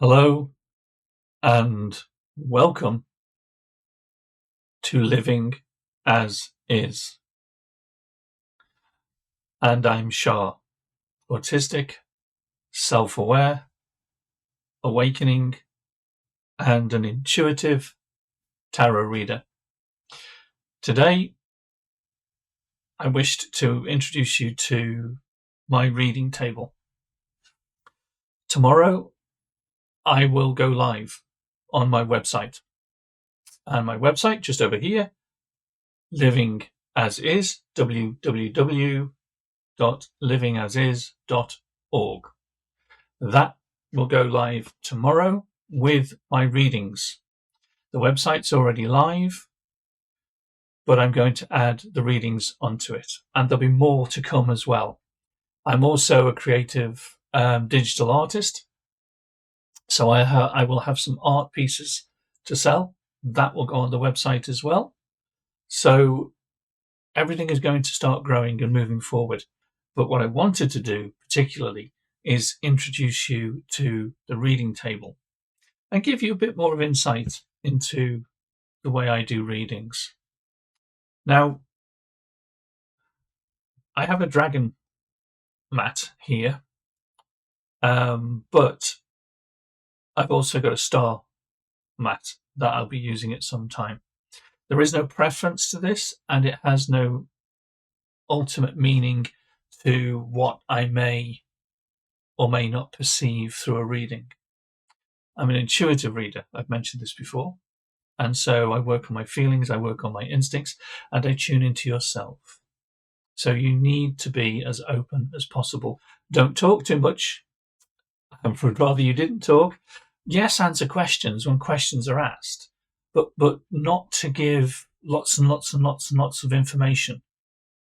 Hello and welcome to Living as Is. And I'm Shar, autistic, self-aware, awakening, and an intuitive tarot reader. Today, I wished to introduce you to my reading table. Tomorrow, I will go live on my website. And my website, just over here, Living as Is, www.livingasis.org. That will go live tomorrow with my readings. The website's already live, but I'm going to add the readings onto it, and there'll be more to come as well. I'm also a creative digital artist, so I will have some art pieces to sell. That will go on the website as well. So everything is going to start growing and moving forward. But what I wanted to do particularly is introduce you to the reading table and give you a bit more of insight into the way I do readings. Now, I have a dragon mat here, but I've also got a star mat that I'll be using at some time. There is no preference to this, and it has no ultimate meaning to what I may or may not perceive through a reading. I'm an intuitive reader. I've mentioned this before. And so I work on my feelings, I work on my instincts, and I tune into yourself. So you need to be as open as possible. Don't talk too much. I would rather you didn't talk. Yes, answer questions when questions are asked, but not to give lots and lots and lots and lots of information.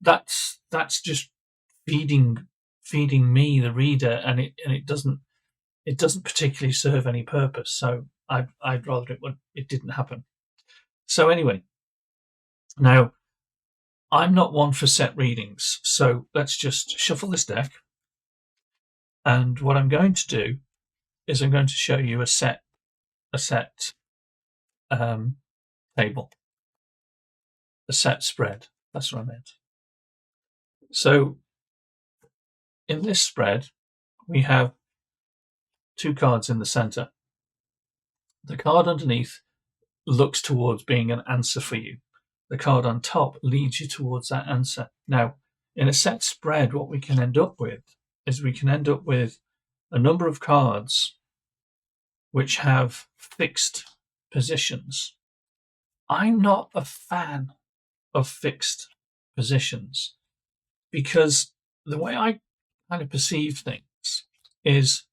That's just feeding me, the reader, and it doesn't particularly serve any purpose. So I'd rather it didn't happen. So anyway, now I'm not one for set readings, so let's just shuffle this deck. And what I'm going to do is I'm going to show you a set table, a set spread. That's what I meant. So in this spread, we have two cards in the center. The card underneath looks towards being an answer for you. The card on top leads you towards that answer. Now, in a set spread, what we can end up with is we can end up with a number of cards which have fixed positions. I'm not a fan of fixed positions because the way I kind of perceive things is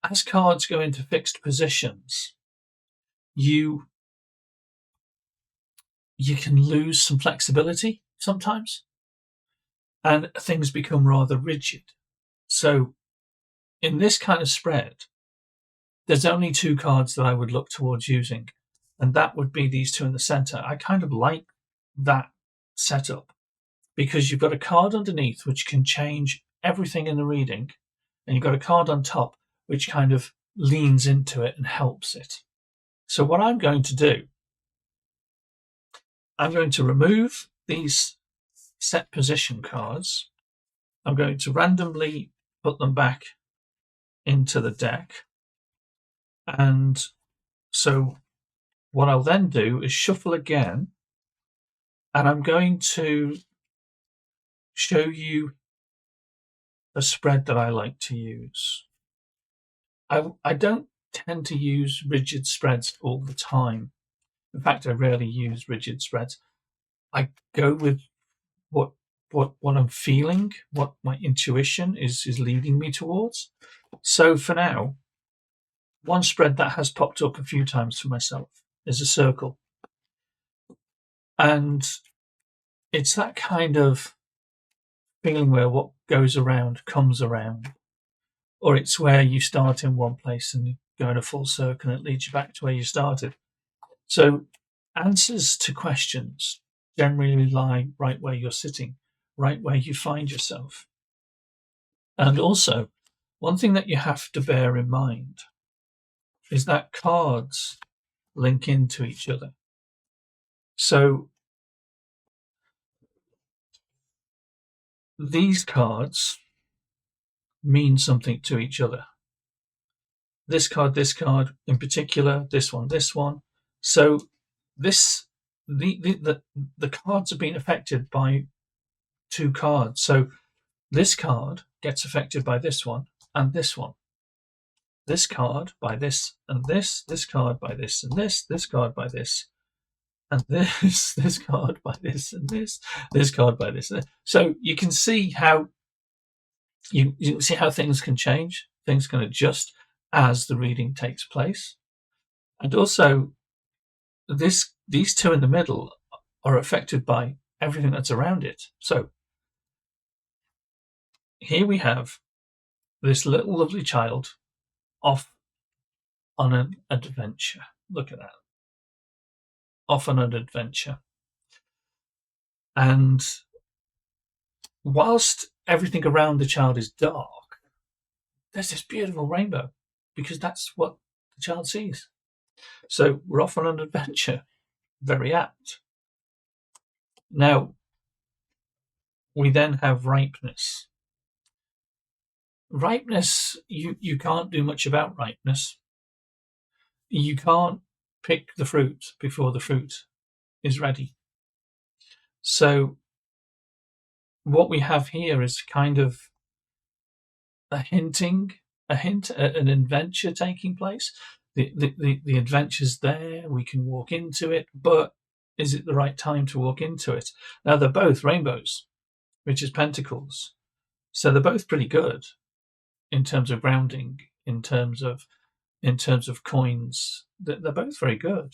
as cards go into fixed positions, you can lose some flexibility sometimes and things become rather rigid. So in this kind of spread, there's only two cards that I would look towards using, and that would be these two in the center. I kind of like that setup because you've got a card underneath which can change everything in the reading, and you've got a card on top which kind of leans into it and helps it. So what I'm going to do, I'm going to remove these set position cards. I'm going to randomly put them back into the deck. And so what I'll then do is shuffle again, and I'm going to show you a spread that I like to use. I don't tend to use rigid spreads all the time. In fact, I rarely use rigid spreads. I go with what I'm feeling, what my intuition is leading me towards. So for now, one spread that has popped up a few times for myself is a circle. And it's that kind of feeling where what goes around comes around. Or it's where you start in one place and you go in a full circle and it leads you back to where you started. So answers to questions generally lie right where you're sitting, right where you find yourself. And also, one thing that you have to bear in mind is that cards link into each other. So these cards mean something to each other. This card in particular, this one. So this the cards are being affected by two cards. So this card gets affected by this one and this one. This card by this and this card by this and this card by this and this card by this and this card by this. So you can see how you see how things can change, things can adjust as the reading takes place. And also these two in the middle are affected by everything that's around it. So here we have this little lovely child off on an adventure. Look at that. Off on an adventure. And whilst everything around the child is dark, there's this beautiful rainbow, because that's what the child sees. So we're off on an adventure. Very apt. Now, we then have ripeness. Ripeness, you can't do much about ripeness. You can't pick the fruit before the fruit is ready. So what we have here is kind of a hint at an adventure taking place. The adventure's there, we can walk into it, but is it the right time to walk into it? Now, they're both rainbows, which is pentacles. So they're both pretty good in terms of grounding, in terms of coins. They're both very good.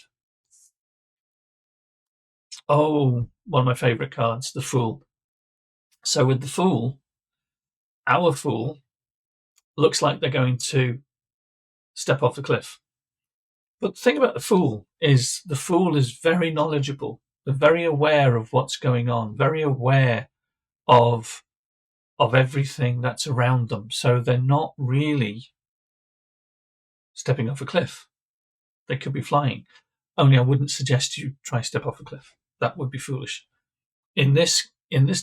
Oh, one of my favorite cards, the Fool. So with the Fool, our Fool looks like they're going to step off the cliff. But the thing about the Fool is very knowledgeable. They're very aware of what's going on, very aware of everything that's around them. So they're not really stepping off a cliff. They could be flying. Only I wouldn't suggest you try step off a cliff. That would be foolish. In this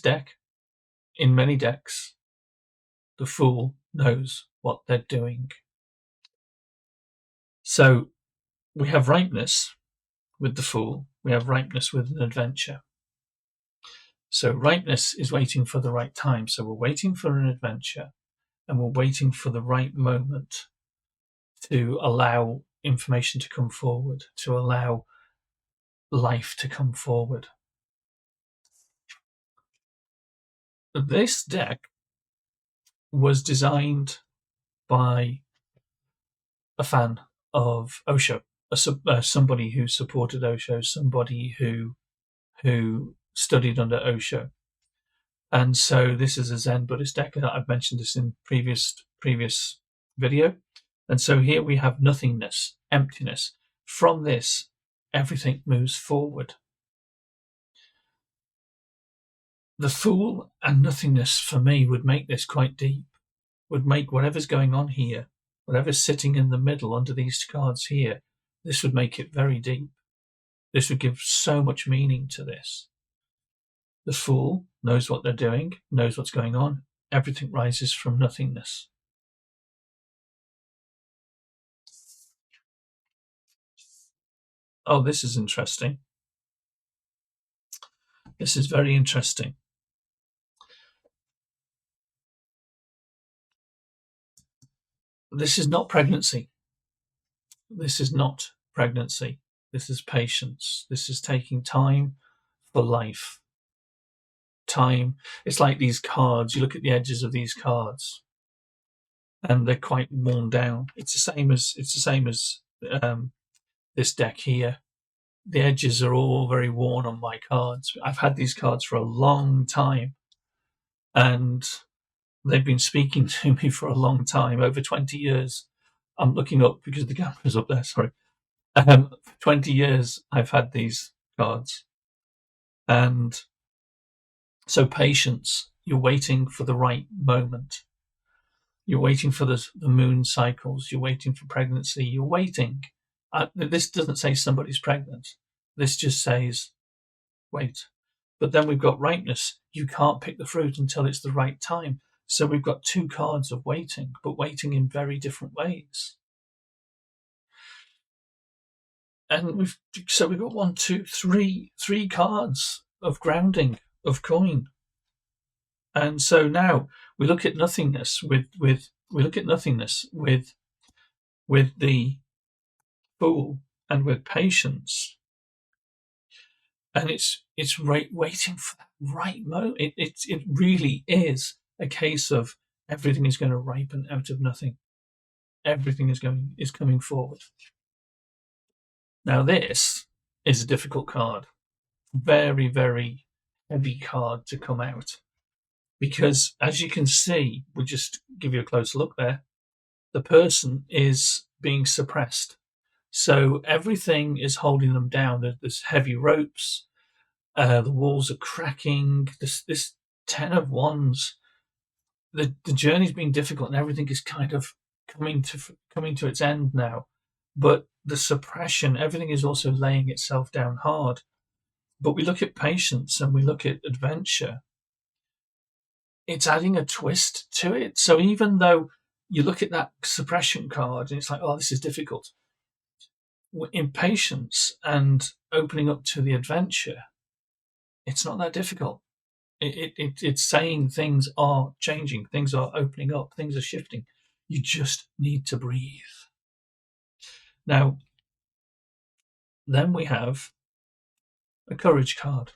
deck, in many decks, the Fool knows what they're doing. So we have ripeness with the Fool. We have ripeness with an adventure. So ripeness is waiting for the right time. So we're waiting for an adventure, and we're waiting for the right moment to allow information to come forward, to allow life to come forward. This deck was designed by a fan of Osho, somebody who supported Osho, somebody who studied under Osho. And so this is a Zen Buddhist deck. I've mentioned this in previous video. And so here we have nothingness, emptiness. From this, everything moves forward. The Fool and nothingness for me would make this quite deep, would make whatever's going on here, whatever's sitting in the middle under these cards here, this would make it very deep. This would give so much meaning to this. The Fool knows what they're doing, knows what's going on. Everything rises from nothingness. Oh, this is interesting. This is very interesting. This is not pregnancy. This is not pregnancy. This is patience. This is taking time for life. Time. It's like these cards. You look at the edges of these cards, and they're quite worn down. It's the same as this deck here. The edges are all very worn on my cards. I've had these cards for a long time, and they've been speaking to me for a long time, over 20 years. I'm looking up because the camera's up there, sorry. 20 years I've had these cards. And so patience, you're waiting for the right moment. You're waiting for the moon cycles. You're waiting for pregnancy. You're waiting. This doesn't say somebody's pregnant. This just says wait. But then we've got ripeness. You can't pick the fruit until it's the right time. So we've got two cards of waiting, but waiting in very different ways. And we've got 1, 2, 3 cards of grounding, of coin. And so now we look at nothingness with the Fool and with patience. And it's waiting for that right moment. It really is a case of everything is going to ripen out of nothing. Everything is coming forward. Now this is a difficult card, very, very heavy card to come out, because as you can see, we'll just give you a close look there. The person is being suppressed, so everything is holding them down. There's heavy ropes. The walls are cracking. This 10 of Wands. The journey's been difficult, and everything is kind of coming to its end now. But the suppression, everything is also laying itself down hard. But we look at patience and we look at adventure. It's adding a twist to it. So even though you look at that suppression card and it's like, oh, this is difficult. In patience and opening up to the adventure, it's not that difficult. It's saying things are changing, things are opening up, things are shifting. You just need to breathe. Now, then we have a courage card.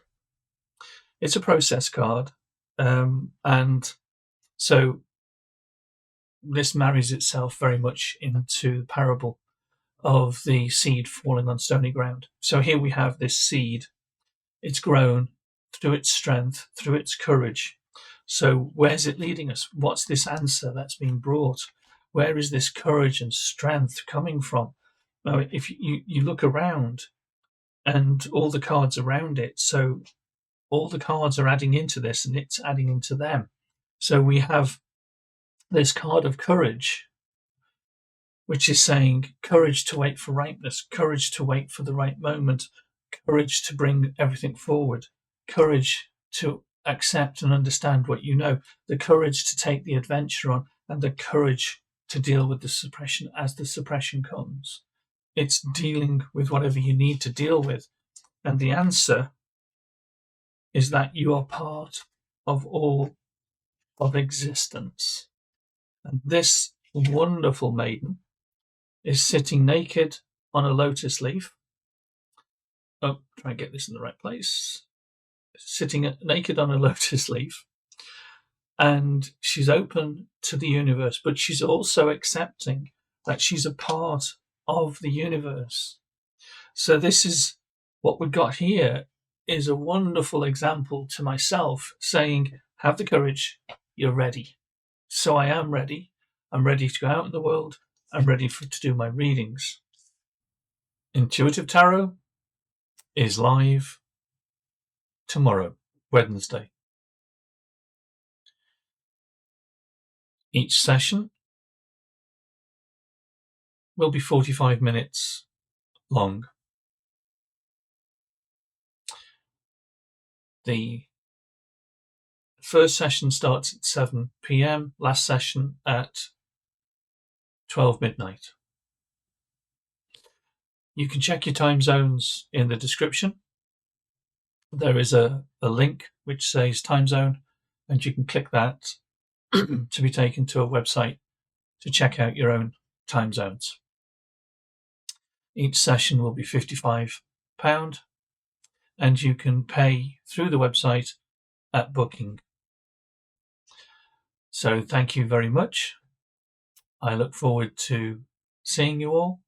It's a process card. And so this marries itself very much into the parable of the seed falling on stony ground. So here we have this seed. It's grown through its strength, through its courage. So where's it leading us? What's this answer that's being brought? Where is this courage and strength coming from? Now, if you look around and all the cards around it, so all the cards are adding into this and it's adding into them. So we have this card of courage, which is saying courage to wait for ripeness, courage to wait for the right moment, courage to bring everything forward, courage to accept and understand what you know, the courage to take the adventure on, and the courage to deal with the suppression as the suppression comes. It's dealing with whatever you need to deal with. And the answer is that you are part of all of existence. And this wonderful maiden is sitting naked on a lotus leaf. Oh, try and get this in the right place. Sitting naked on a lotus leaf. And she's open to the universe, but she's also accepting that she's a part of the universe. So this is what we've got here, is a wonderful example to myself saying, have the courage, you're ready. So I am ready. I'm ready to go out in the world. I'm ready to do my readings. Intuitive Tarot is live tomorrow, Wednesday. Each session will be 45 minutes long. The first session starts at 7 p.m, last session at 12 midnight. You can check your time zones in the description. There is a link which says time zone, and you can click that to be taken to a website to check out your own time zones. Each session will be £55, and you can pay through the website at booking. So thank you very much. I look forward to seeing you all,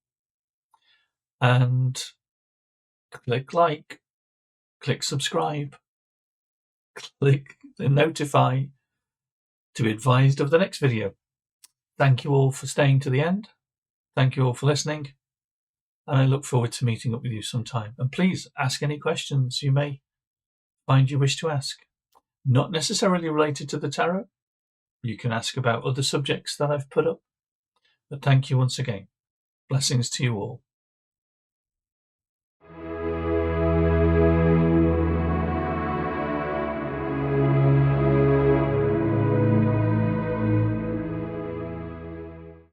and click like, click subscribe, click the notify to be advised of the next video. Thank you all for staying to the end. Thank you all for listening, and I look forward to meeting up with you sometime. And please ask any questions you may find you wish to ask, not necessarily related to the tarot, You can ask about other subjects that I've put up. But thank you once again. Blessings to you all.